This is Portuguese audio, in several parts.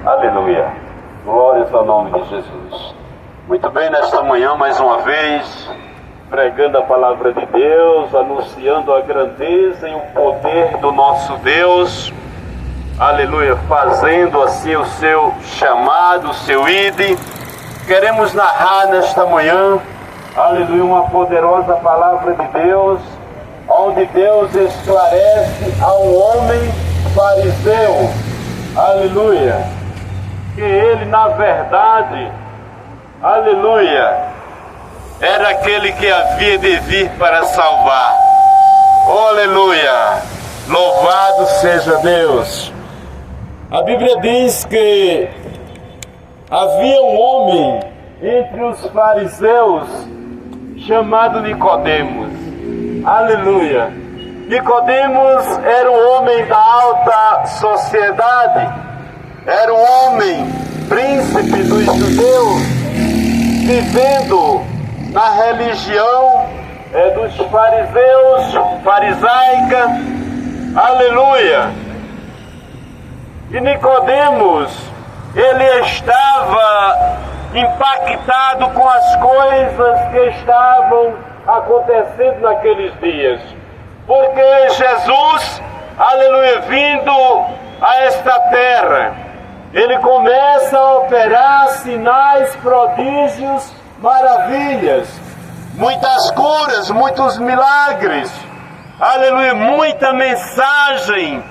Aleluia. Glórias ao nome de Jesus. Muito bem, nesta manhã, mais uma vez, pregando a palavra de Deus, anunciando a grandeza e o poder do nosso Deus. Aleluia. Fazendo assim o seu chamado, o seu ide. Queremos narrar nesta manhã, aleluia, uma poderosa palavra de Deus, onde Deus esclarece a um homem fariseu, aleluia, que ele na verdade, aleluia, era aquele que havia de vir para salvar. Oh, aleluia, louvado seja Deus. A Bíblia diz que havia um homem entre os fariseus chamado Nicodemos. Aleluia. Nicodemos era um homem da alta sociedade, era um homem príncipe dos judeus, vivendo na religião dos fariseus, farisaica. Aleluia. E Nicodemos, ele estava impactado com as coisas que estavam acontecendo naqueles dias, porque Jesus, aleluia, vindo a esta terra, ele começa a operar sinais, prodígios, maravilhas, muitas curas, muitos milagres, aleluia, muita mensagem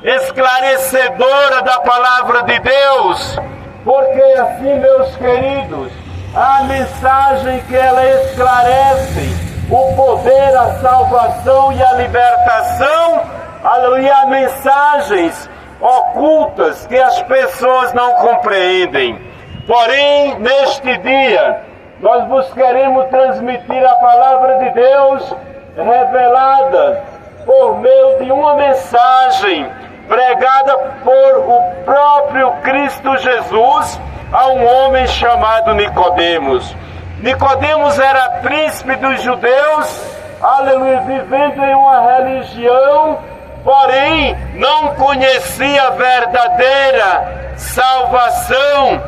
esclarecedora da palavra de Deus, porque assim, meus queridos, a mensagem que ela esclarece o poder, a salvação e a libertação, aleluia, há mensagens ocultas que as pessoas não compreendem. Porém, neste dia, nós vos queremos transmitir a palavra de Deus revelada por meio de uma mensagem pregada por o próprio Cristo Jesus a um homem chamado Nicodemos. Nicodemos era príncipe dos judeus, aleluia, vivendo em uma religião, porém não conhecia a verdadeira salvação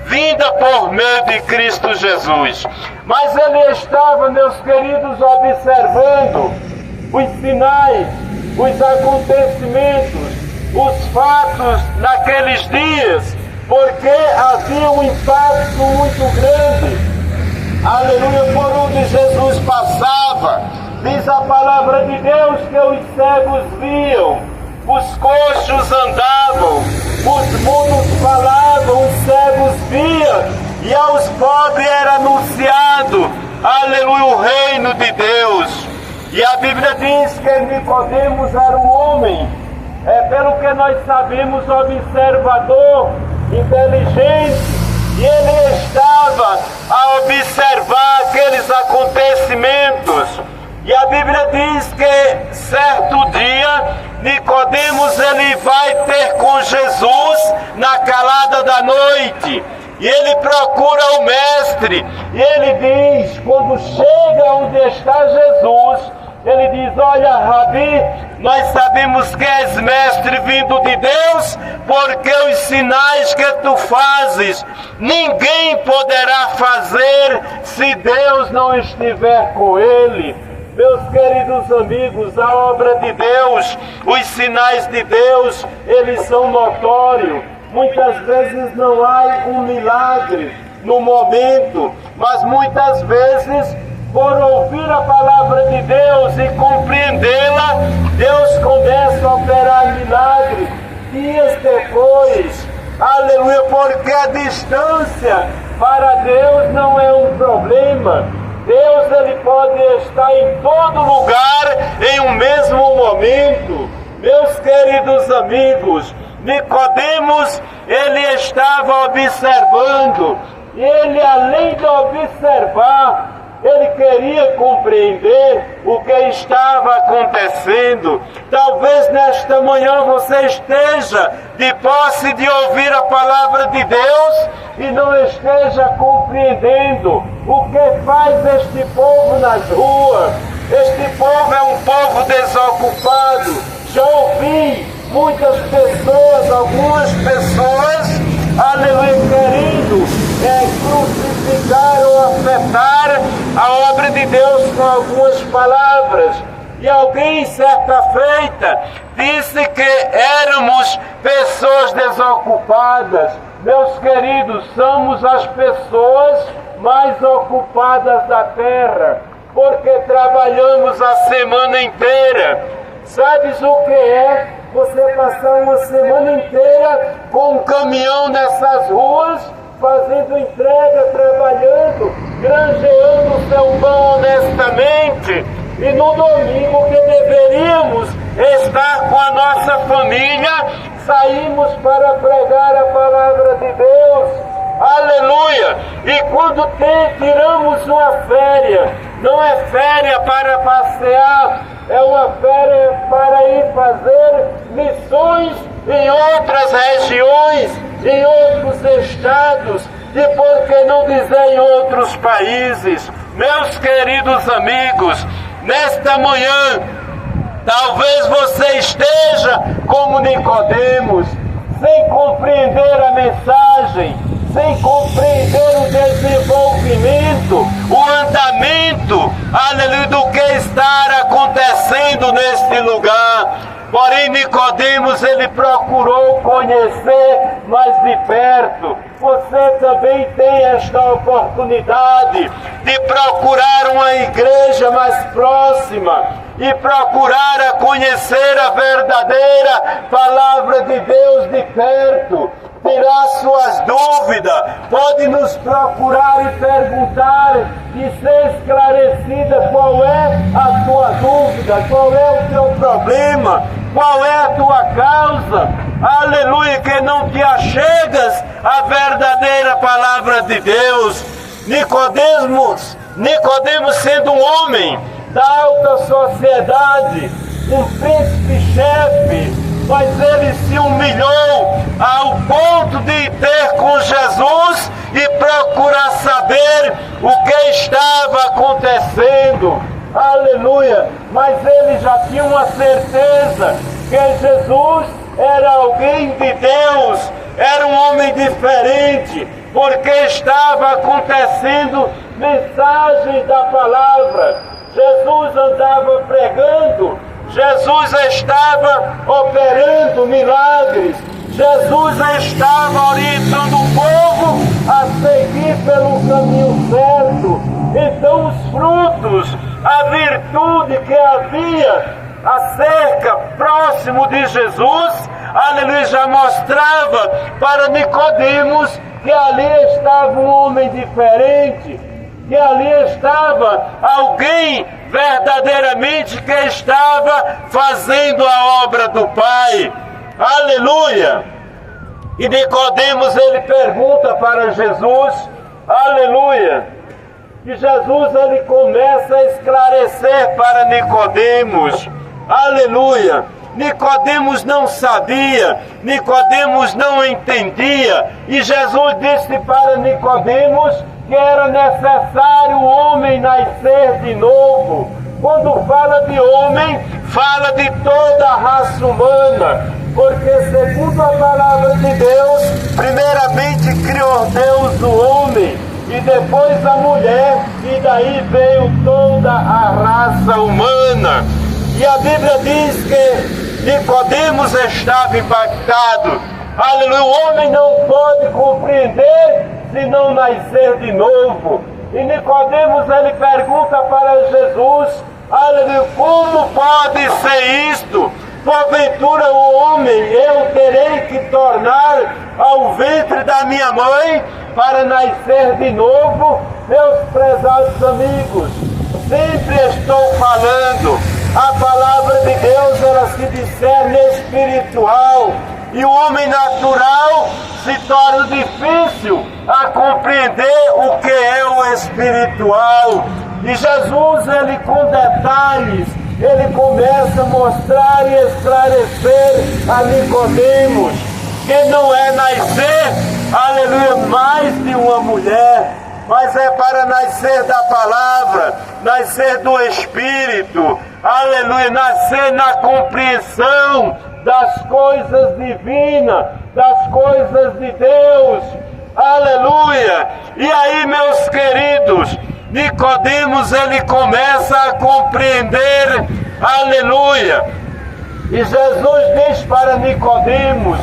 vinda por meio de Cristo Jesus. Mas ele estava, meus queridos, observando os sinais, os acontecimentos, os fatos naqueles dias, porque havia um impacto muito grande, aleluia, por onde Jesus passava. Diz a palavra de Deus que os cegos viam, os coxos andavam, os mudos falavam, os cegos viam, e aos pobres era anunciado, aleluia, o reino de Deus. E a Bíblia diz que Nicodemos era um homem, pelo que nós sabemos, observador, inteligente, e ele estava a observar aqueles acontecimentos. E a Bíblia diz que certo dia Nicodemos ele vai ter com Jesus na calada da noite, e ele procura o mestre, e ele diz, quando chega onde está Jesus, ele diz: olha, Rabi, nós sabemos que és mestre vindo de Deus, porque os sinais que tu fazes, ninguém poderá fazer se Deus não estiver com ele. Meus queridos amigos, a obra de Deus, os sinais de Deus, eles são notórios. Muitas vezes não há um milagre no momento, mas muitas vezes, por ouvir a palavra de Deus e compreendê-la, Deus começa a operar milagres dias depois, aleluia, porque a distância para Deus não é um problema. Deus ele pode estar em todo lugar em um mesmo momento. Meus queridos amigos, Nicodemos, ele estava observando, e ele, além de observar, ele queria compreender o que estava acontecendo. Talvez nesta manhã você esteja de posse de ouvir a palavra de Deus e não esteja compreendendo o que faz este povo nas ruas. Este povo é um povo desocupado. Já ouvi muitas pessoas, algumas pessoas Alguém, certa feita, disse que éramos pessoas desocupadas. Meus queridos, somos as pessoas mais ocupadas da terra, porque trabalhamos a semana inteira. Sabes o que é você passar uma semana inteira com um caminhão nessas ruas, fazendo entrega, trabalhando, granjeando o seu pão honestamente, e no domingo que deveríamos estar com a nossa família, saímos para pregar a palavra de Deus. Aleluia! E quando tiramos uma férias, não é férias para passear, é uma férias para ir fazer missões em outras regiões, em outros estados, e por que não dizer em outros países. Meus queridos amigos, nesta manhã, talvez você esteja como Nicodemos, sem compreender a mensagem, sem compreender o desenvolvimento, o andamento, aleluia, do que está acontecendo neste lugar. Porém, Nicodemos, ele procurou conhecer mais de perto. Você também tem esta oportunidade de procurar uma igreja mais próxima e procurar a conhecer a verdadeira palavra de Deus de perto. Tirar suas dúvidas, pode nos procurar e perguntar e ser esclarecida qual é a tua dúvida, qual é o teu problema, qual é a tua causa. Aleluia, que não te achegas à verdadeira palavra de Deus. Nicodemos sendo um homem da alta sociedade, um príncipe-chefe, mas ele se humilhou ao ponto de ir ter com Jesus e procurar saber o que estava acontecendo. Aleluia! Mas ele já tinha uma certeza que Jesus era alguém de Deus, era um homem diferente, porque estava acontecendo mensagem da palavra. Jesus andava pregando, Jesus estava operando milagres, Jesus estava orientando o povo a seguir pelo caminho certo. Então os frutos, a virtude que havia acerca, próximo de Jesus, aleluia, já mostrava para Nicodemos que ali estava um homem diferente, que ali estava alguém verdadeiramente que estava fazendo a obra do Pai. Aleluia! E Nicodemos, ele pergunta para Jesus, aleluia, e Jesus, ele começa a esclarecer para Nicodemos, aleluia. Nicodemos não sabia, Nicodemos não entendia, e Jesus disse para Nicodemos que era necessário o homem nascer de novo. Quando fala de homem, fala de toda a raça humana, porque segundo a palavra de Deus, primeiramente criou Deus o homem, e depois a mulher, e daí veio toda a raça humana. E a Bíblia diz que Nicodemos estava impactado. Aleluia, o homem não pode compreender se não nascer de novo. E Nicodemos, ele pergunta para Jesus, aleluia, como pode ser isto? Porventura o homem eu terei que tornar ao ventre da minha mãe para nascer de novo? Meus prezados amigos, sempre estou falando, a palavra de Deus, ela se discerne espiritual, e o homem natural se torna difícil a compreender o que é o espiritual. E Jesus, ele com detalhes, ele começa a mostrar e esclarecer a Nicodemos que não é nascer, aleluia, mais de uma mulher, mas é para nascer da palavra, nascer do Espírito, aleluia, nascer na compreensão das coisas divinas, das coisas de Deus, aleluia. E aí, meus queridos, Nicodemos, ele começa a compreender Aleluia! E Jesus diz para Nicodemos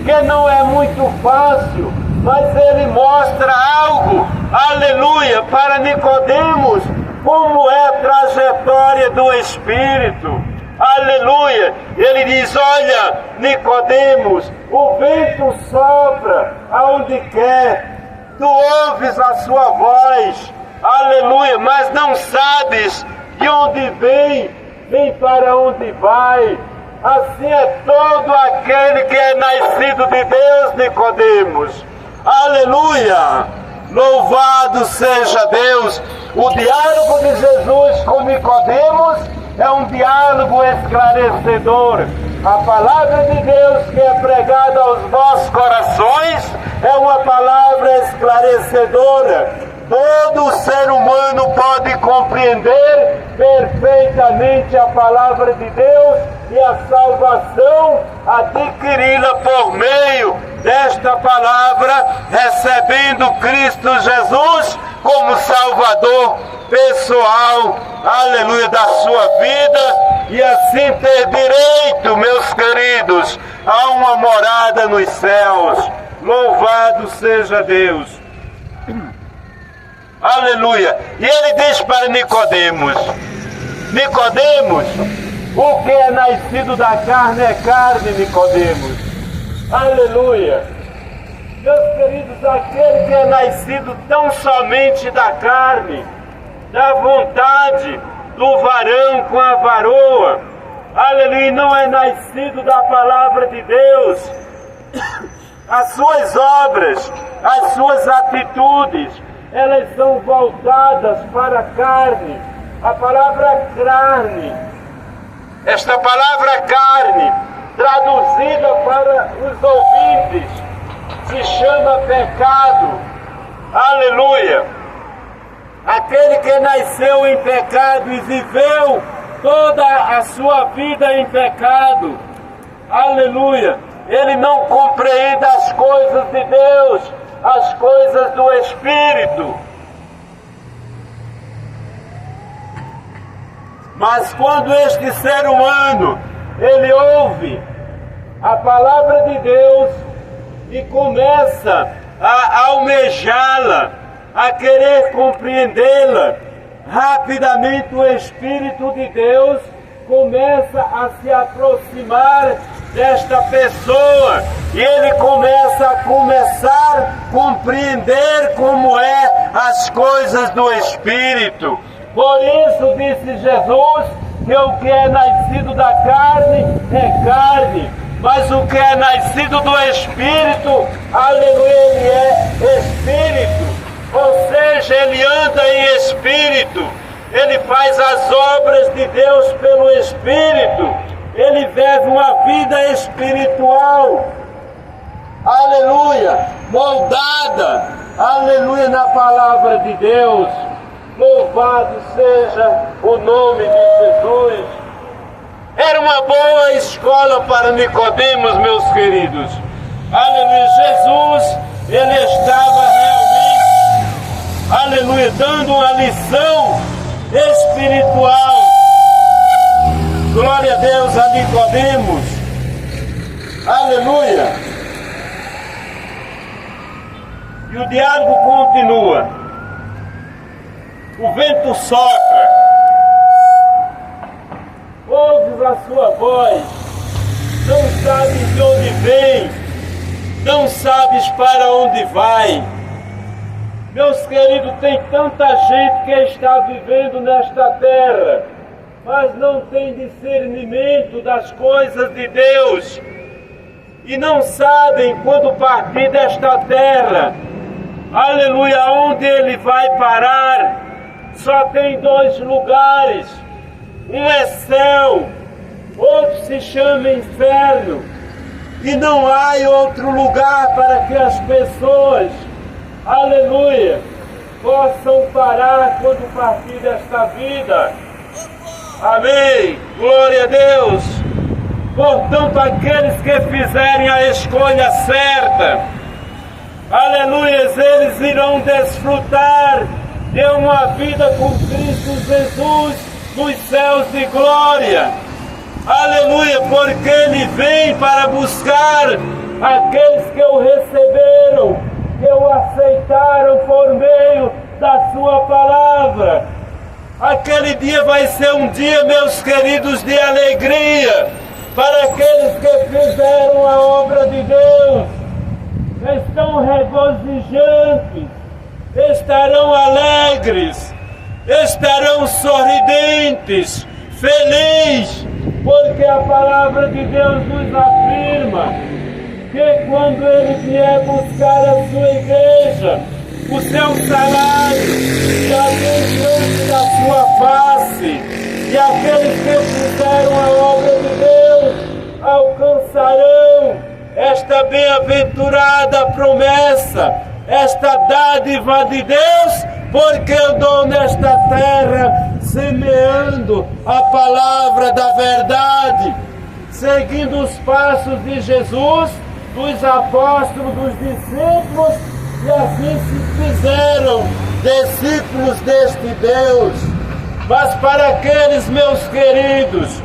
que não é muito fácil, mas ele mostra algo, aleluia, para Nicodemos, como é a trajetória do Espírito. Aleluia! Ele diz: olha, Nicodemos, o vento sopra aonde quer, tu ouves a sua voz, aleluia, mas não sabes de onde vem, nem para onde vai. Assim é todo aquele que é nascido de Deus, Nicodemos. Aleluia! Louvado seja Deus! O diálogo de Jesus com Nicodemos é um diálogo esclarecedor. A palavra de Deus que é pregada aos vossos corações é uma palavra esclarecedora. Todo ser humano pode compreender perfeitamente a palavra de Deus e a salvação, adquiri-la por meio desta palavra, recebendo Cristo Jesus como Salvador pessoal, aleluia, da sua vida, e assim ter direito, meus queridos, a uma morada nos céus. Louvado seja Deus! Aleluia! E ele diz para Nicodemos: Nicodemos, o que é nascido da carne é carne, Nicodemos. Aleluia! Meus queridos, aquele que é nascido tão somente da carne, da vontade do varão com a varoa, aleluia, não é nascido da palavra de Deus, as suas obras, as suas atitudes, elas são voltadas para a carne. A palavra carne, esta palavra carne, traduzida para os ouvintes, se chama pecado. Aleluia! Aquele que nasceu em pecado e viveu toda a sua vida em pecado, aleluia, ele não compreende as coisas de Deus, as coisas do Espírito. Mas quando este ser humano, ele ouve a palavra de Deus e começa a almejá-la, a querer compreendê-la, rapidamente o Espírito de Deus começa a se aproximar desta pessoa e ele começa a compreender como é as coisas do Espírito. Por isso disse Jesus que o que é nascido da carne é carne, mas o que é nascido do Espírito, aleluia, ele é Espírito. Ou seja, ele anda em Espírito, ele faz as obras de Deus pelo Espírito, ele vive uma vida espiritual, aleluia, moldada, aleluia, na palavra de Deus. Louvado seja o nome de Jesus. Era uma boa escola para Nicodemos, meus queridos. Aleluia, Jesus, ele estava realmente, aleluia, dando uma lição espiritual. Glória a Deus, a Nicodemos. Aleluia. E o diálogo continua. O vento sopra, ouves a sua voz, não sabes de onde vem, não sabes para onde vai. Meus queridos, tem tanta gente que está vivendo nesta terra, mas não tem discernimento das coisas de Deus, e não sabem quando partir desta terra, aleluia, onde ele vai parar. Só tem dois lugares, um é céu, outro se chama inferno, e não há outro lugar para que as pessoas, aleluia, possam parar quando partir desta vida. Amém, glória a Deus. Portanto, aqueles que fizerem a escolha certa, aleluia, eles irão desfrutar de uma vida com Cristo Jesus dos céus de glória. Aleluia, porque Ele vem para buscar aqueles que o receberam, que o aceitaram por meio da sua palavra. Aquele dia vai ser um dia, meus queridos, de alegria para aqueles que fizeram a obra de Deus. Estão regozijantes, estarão alegres, estarão sorridentes, felizes, porque a palavra de Deus nos afirma que quando Ele vier buscar a sua igreja, o seu salário já vem diante da sua face, e aqueles que fizeram a obra de Deus alcançarão esta bem-aventurada promessa, esta dádiva de Deus, porque eu dou nesta terra, semeando a palavra da verdade, seguindo os passos de Jesus, dos apóstolos, dos discípulos, e assim se fizeram discípulos deste Deus. Mas para aqueles, meus queridos,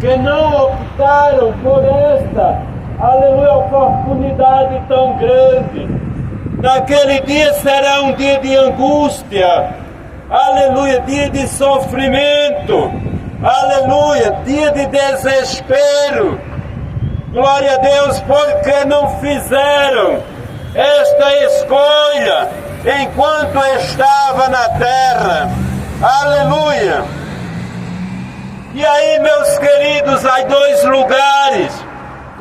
que não optaram por esta, aleluia, oportunidade tão grande, naquele dia será um dia de angústia, aleluia, dia de sofrimento, aleluia, dia de desespero. Glória a Deus, porque não fizeram esta escolha enquanto estava na terra. Aleluia. E aí, meus queridos, há dois lugares: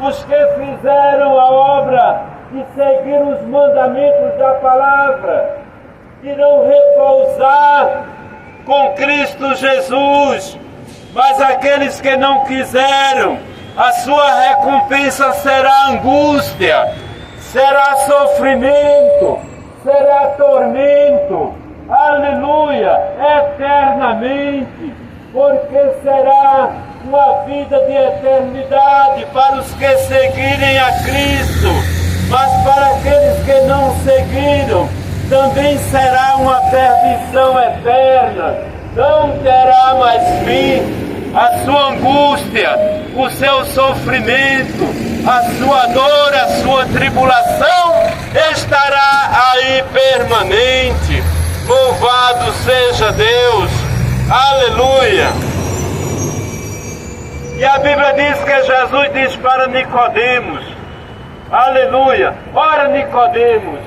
os que fizeram a obra e seguiram os mandamentos da palavra irão repousar com Cristo Jesus, mas aqueles que não quiseram, a sua recompensa será angústia, será sofrimento, será tormento, aleluia, eternamente, porque será uma vida de eternidade para os que seguirem a Cristo, mas para aqueles que não seguiram, também será uma perdição eterna, não terá mais fim. A sua angústia, o seu sofrimento, a sua dor, a sua tribulação estará aí permanente. Louvado seja Deus, aleluia. E a Bíblia diz que Jesus diz para Nicodemos, aleluia, ora Nicodemos,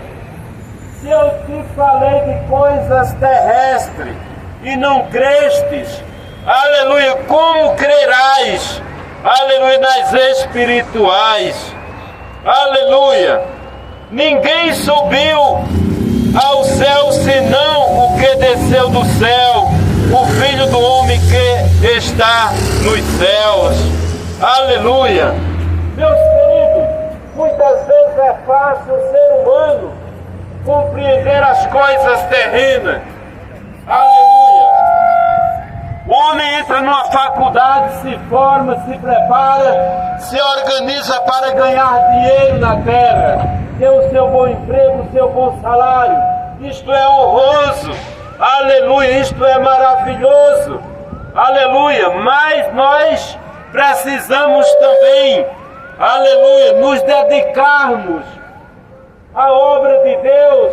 se eu te falei de coisas terrestres e não crestes, aleluia, como crerás, aleluia, nas espirituais, aleluia. Ninguém subiu ao céu senão o que desceu do céu, o Filho do Homem que está nos céus, aleluia. Meus queridos, muitas vezes é fácil o ser humano compreender as coisas terrenas, aleluia. O homem entra numa faculdade, se forma, se prepara, se organiza para ganhar dinheiro na terra, ter o seu bom emprego, o seu bom salário. Isto é honroso, aleluia, isto é maravilhoso, aleluia. Mas nós precisamos também, aleluia, nos dedicarmos à obra de Deus,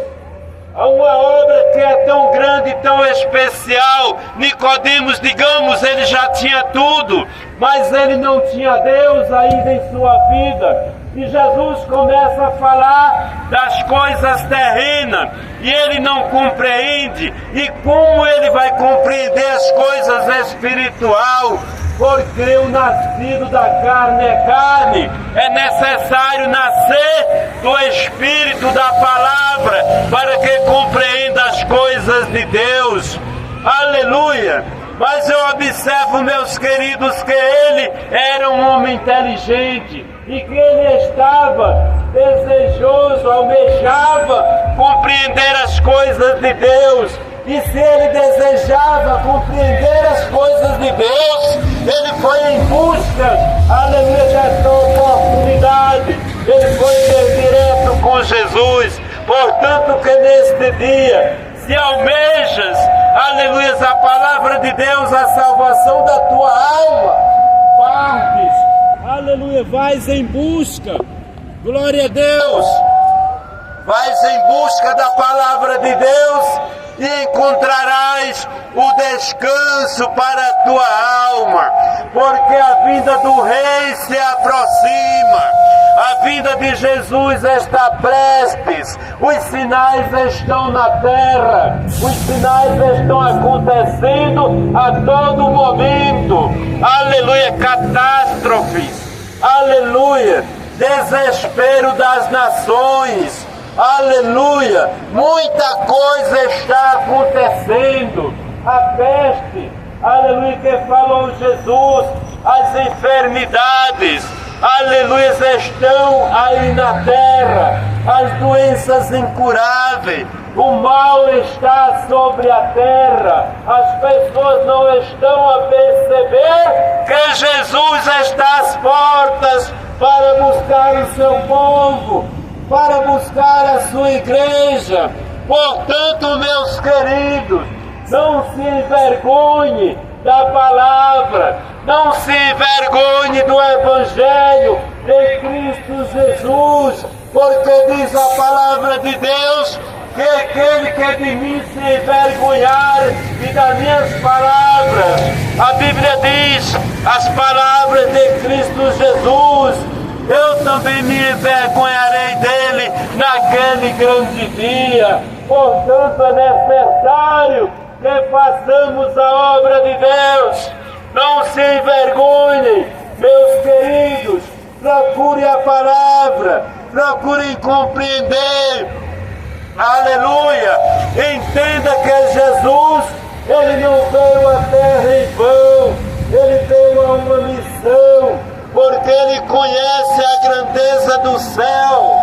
a uma obra que é tão grande e tão especial. Nicodemos, digamos, ele já tinha tudo, mas ele não tinha Deus ainda em sua vida. E Jesus começa a falar das coisas terrenas, e ele não compreende. E como ele vai compreender as coisas espirituais? Porque o nascido da carne é carne. É necessário nascer do Espírito da palavra para que compreenda as coisas de Deus. Aleluia! Mas eu observo, meus queridos, que ele era um homem inteligente e que ele estava desejoso, almejava compreender as coisas de Deus. E se ele desejava compreender as coisas de Deus, ele foi em busca, aleluia, dessa oportunidade. Ele foi ter direto com Jesus. Portanto, que neste dia, se almejas aleluia, a palavra de Deus, a salvação da tua alma. Partes, aleluia, vais em busca, glória a Deus, vais em busca da palavra de Deus e encontrarás o descanso para a tua alma, porque a vinda do Rei se aproxima, a vinda de Jesus está prestes, os sinais estão na terra, os sinais estão acontecendo a todo momento, aleluia, catástrofes, aleluia, desespero das nações, aleluia, muita coisa está acontecendo, a peste, aleluia, que falou Jesus, as enfermidades, aleluia, estão aí na terra, as doenças incuráveis, o mal está sobre a terra, as pessoas não estão a perceber que Jesus está às portas para buscar o seu povo, para buscar a sua igreja. Portanto, meus queridos, não se envergonhe da palavra, não se envergonhe do Evangelho de Cristo Jesus, porque diz a palavra de Deus que aquele que de mim se envergonhar e das minhas palavras, a Bíblia diz, as palavras de Cristo Jesus, eu também me envergonharei dele naquele grande dia. Portanto, é necessário que façamos a obra de Deus. Não se envergonhem, meus queridos. Procurem a palavra, procurem compreender. Aleluia! Entenda que Jesus, ele não veio à terra em vão, ele veio a uma missão, porque ele conhece a grandeza do céu,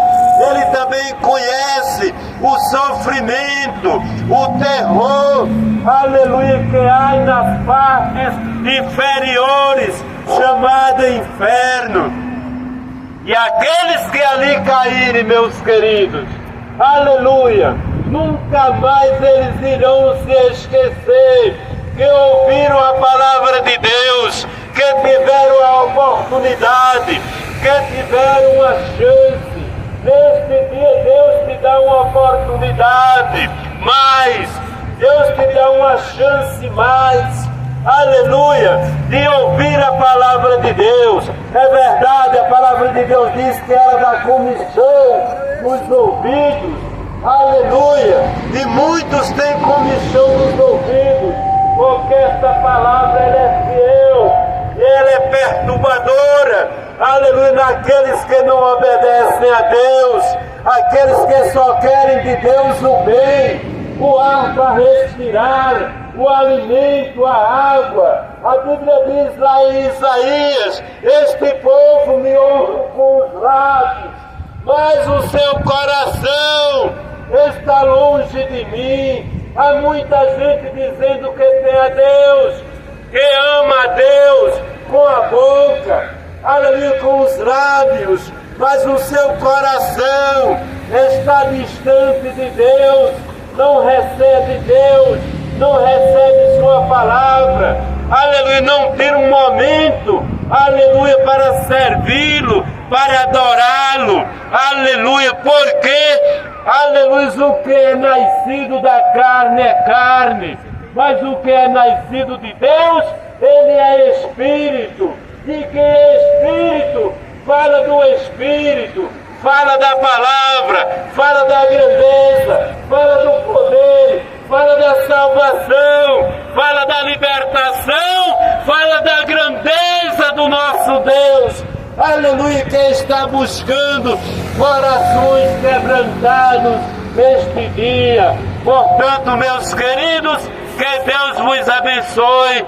ele também conhece o sofrimento, o terror, aleluia, que há nas partes inferiores, chamado inferno. E aqueles que ali caírem, meus queridos, aleluia, nunca mais eles irão se esquecer que ouviram a palavra de Deus, que tiveram a oportunidade, que tiveram uma chance. Neste dia Deus te dá uma oportunidade mais, Deus te dá uma chance mais, aleluia, de ouvir a palavra de Deus. É verdade, a palavra de Deus diz que ela dá comissão nos ouvidos, aleluia, e muitos têm comissão nos ouvidos, porque esta palavra ela é fiel, ela é perturbadora, aleluia, naqueles que não obedecem a Deus, aqueles que só querem de Deus o bem, o ar para respirar, o alimento, a água. A Bíblia diz lá em Isaías, este povo me honra com os lábios, mas o seu coração está longe de mim. Há muita gente dizendo que tem a Deus, que ama a Deus com a boca, aleluia, com os lábios, mas o seu coração está distante de Deus, não recebe Deus, não recebe sua palavra, aleluia, não tem um momento, aleluia, para servi-lo, para adorá-lo, aleluia, porque, aleluia, o que é nascido da carne é carne, mas o que é nascido de Deus, ele é Espírito, e que é Espírito, fala do Espírito, fala da palavra, fala da grandeza, fala do poder, fala da salvação, fala da libertação, fala da grandeza do nosso Deus, aleluia, que está buscando corações quebrantados neste dia. Portanto, meus queridos, que Deus vos abençoe.